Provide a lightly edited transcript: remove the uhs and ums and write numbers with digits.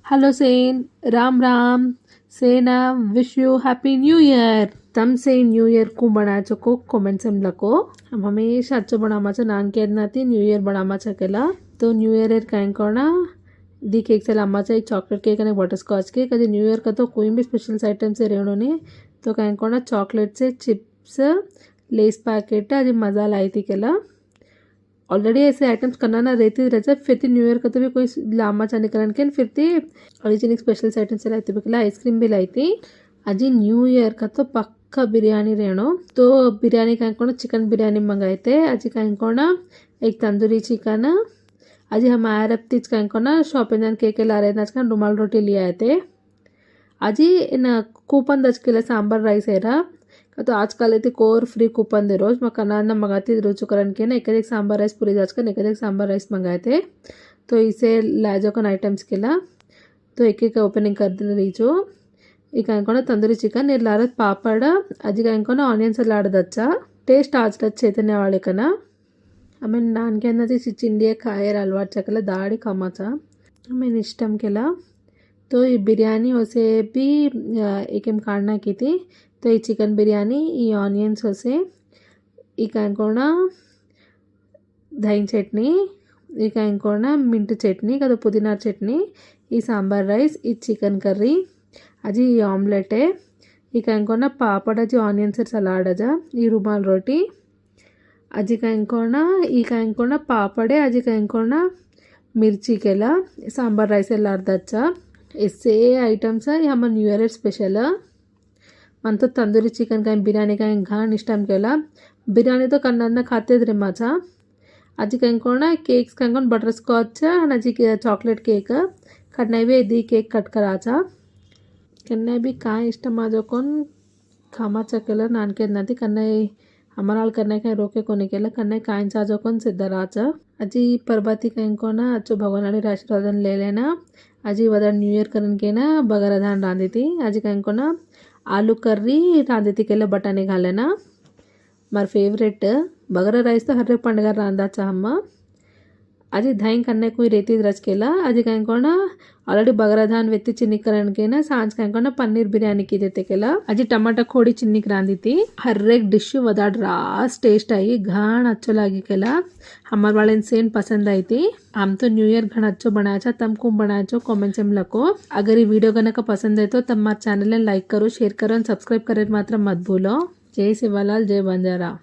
Hello Sen, Ram Ram. सेना wish you happy new year. तम से न्यू ईयर को बनाचो को कमेंट्स हम लको। हम हमेशा अच्छो बनामाचा नान के नाती न्यू ईयर बनामाचा केला। तो न्यू ईयर काइन कोना दी केक से लामाचा एक चॉकलेट केक और बटर स्कॉच केक। अजे न्यू ईयर का तो कोई भी स्पेशल आइटम से रेणोने तो काइन कोना चॉकलेट से चिप्स लेस पैकेट अजे मजा लाई थी केला। ऑलरेडी ऐसे आइटम्स करना ना रहती रहता फिर थी न्यू ईयर का तो भी कोई लामा चाने करन के फिर थी ओरिजिनल स्पेशल आइटम्स लाई थी बिकला आइसक्रीम भी लाई थी। अजी न्यू ईयर का तो पक्का बिरयानी रहनो तो बिरयानी का चिकन बिरयानी मंगाए थे। अजी का एक तंदूरी चिकन अजी हम आयर तीज का शॉपिंग केके ला रहे थे रुमाल रोटी ले आए थे। अजी इन कूपन दचकेला सांबर राइस है रहा तो आजकल అయితే कोर फ्री कूपन दे रोज मैं कनाना मंगाती रुचुकरण के ना एक सांबर राइस पूरी दाचकर एक सांबर राइस मंगाए थे। तो इसे लाजोकन आइटम्स के ला तो एक ओपनिंग कर दे रही जो इक तंदूरी चिकन लारत पापड़ अजी का आनियन सलाड दच्चा टेस्ट आज चैतन्य वाले कना हमें नान के अंदर चिंडिया खायर अलवाट चकला दाड़ी कमाचा हमें इष्टम केला। तो ये बिरयानी वैसे भी एक काढ़ना की थी तो ये चिकन बिरयानी ये आनियन्स वैसे इंकोना दही चटनी इंकोना मिंट चटनी कदा पुदीना चटनी ये सांबर राइस ये चिकन कर्री अजी ये आमलेट है इंकोना पापड़ अजी आनियन सलाड अजा ये रुमाल रोटी अजी इंकोना पापड़े अजी इंकोना मिर्ची केला सांबर राइस ಎಲ್ಲ ಅರ್ಧಚ್ಚ ऐसे आइटम्स हम न्यू ईयर स्पेशल मन तो तंदूरी चिकन का बिरयानी का घान इष्टम केला बिरयानी तो कन्ना खाते रे माचा अजी कंकोना केक्स कंकोन बटर स्कॉच अजी चॉकलेट केक कन्ना भी दी केक कट कराचा कन्ना भी का इष्टम आजोकोन खामाचा केला नान के नदी कन्ना हमारा करने का रोके कोने केला कन्ना काइन चाजोकोन सिद्धराचा अजी परबाती कंकोना अच्छो भगवान आशीर्वाद ले लेना अजी वदा न्यू ईयर करन के ना बगारा धान रांधी थी अजी कंकोना आलू कर्री रांधी थी केला बटाने घालेना मार फेवरेट बगारा राइस तो हर एक पंडग रांधा चाहम्मा अजी धाइन कन्ने कोई रेती रच केला अजी कंकोना ऑलरेडी बगारा धान वेत्ती चिन्नी करन के ना सांझ कंकोना पनीर बिरयानी की देते केला अजी टमाटा खोड़ी चिन्नी रांधी थी हर एक डिश वदाड़ रास टेस्ट आई घाण अच्छो लागी केला हमार वाले सेन पसंद आई थी। हम तो न्यू ईयर घण अच्छो बनाया तम को बनाया कमेंट्स में लको। अगर ये वीडियो गनक पसंद है तो तब हमारे चैनल लाइक करो शेयर करो सब्सक्राइब करे मात्र मत भूलो। जय सेवालाल जय बंजारा।